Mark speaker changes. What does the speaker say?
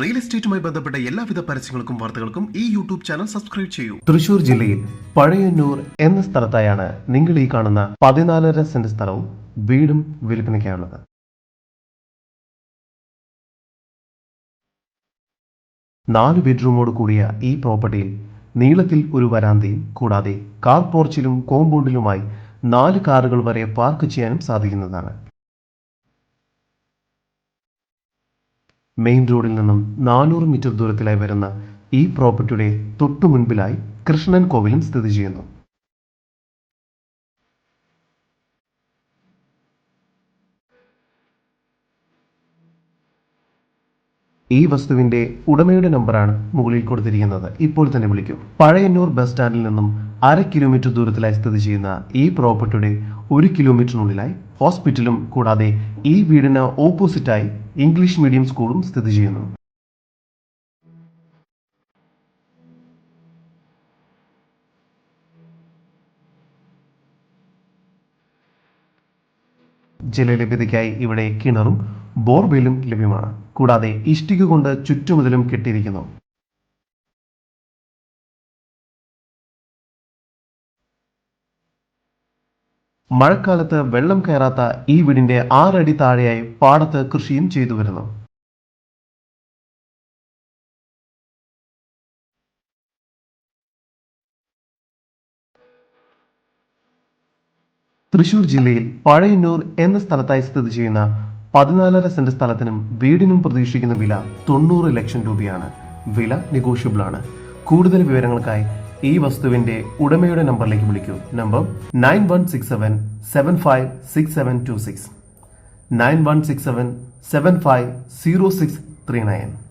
Speaker 1: Real എസ്റ്റേറ്റുമായി ബന്ധപ്പെട്ട എല്ലാവിധ പരസ്യങ്ങൾക്കും വാർത്തകൾക്കും ഈ യൂട്യൂബ് ചാനൽ സബ്സ്ക്രൈബ് ചെയ്യൂ.
Speaker 2: തൃശൂർ ജില്ലയിൽ പഴയന്നൂർ എന്ന സ്ഥലത്തായാണ് നിങ്ങൾ ഈ കാണുന്ന 14.5 സെന്റ് സ്ഥലവും വീടും വിൽപ്പനയ്ക്കായുള്ളത്. 4 ബെഡ്റൂമോട് കൂടിയ ഈ പ്രോപ്പർട്ടിയിൽ നീളത്തിൽ ഒരു വരാന്തയും കൂടാതെ കാർ പോർച്ചിലും കോമ്പൗണ്ടിലുമായി 4 കാറുകൾ വരെ പാർക്ക് ചെയ്യാനും സാധിക്കുന്നതാണ്. മെയിൻ റോഡിൽ നിന്നും 400 മീറ്റർ ദൂരത്തിലായി വരുന്ന ഈ പ്രോപ്പർട്ടിയുടെ തൊട്ടു മുൻപിലായി കൃഷ്ണൻ കോവിലും സ്ഥിതി ചെയ്യുന്നു. ഈ വസ്തുവിന്റെ ഉടമയുടെ നമ്പറാണ് മുകളിൽ കൊടുത്തിരിക്കുന്നത്. ഇപ്പോൾ തന്നെ വിളിക്കൂ. പഴയന്നൂർ ബസ് സ്റ്റാൻഡിൽ നിന്നും 1/2 കിലോമീറ്റർ ദൂരത്തിലായി സ്ഥിതി ചെയ്യുന്ന ഈ പ്രോപ്പർട്ടിയുടെ 1 കിലോമീറ്ററിനുള്ളിലായി ഹോസ്പിറ്റലും കൂടാതെ ഈ വീടിന് ഓപ്പോസിറ്റായി ഇംഗ്ലീഷ് മീഡിയം സ്കൂളും സ്ഥിതി ചെയ്യുന്നു. ജലലഭ്യതയ്ക്കായി ഇവിടെ കിണറും ബോർവെല്ലും ലഭ്യമാണ്. കൂടാതെ ഇഷ്ടിക കൊണ്ട് ചുറ്റുമുതലും കെട്ടിയിരിക്കുന്നു. മഴക്കാലത്ത് വെള്ളം കയറാത്ത ഈ വീടിന്റെ 6 അടി താഴെയായി പാടത്ത് കൃഷിയും ചെയ്തു വരുന്നു. തൃശൂർ ജില്ലയിൽ പഴയന്നൂർ എന്ന സ്ഥലത്തായി സ്ഥിതി ചെയ്യുന്ന 14.5 സെന്റ് സ്ഥലത്തിനും വീടിനും പ്രതീക്ഷിക്കുന്ന വില 90 ലക്ഷം രൂപയാണ്. വില നെഗോഷ്യബിൾ ആണ്. കൂടുതൽ വിവരങ്ങൾക്കായി ഈ വസ്തുവിന്റെ ഉടമയുടെ നമ്പറിലേക്ക് വിളിക്കൂ. നമ്പർ 9167756726 9167750639.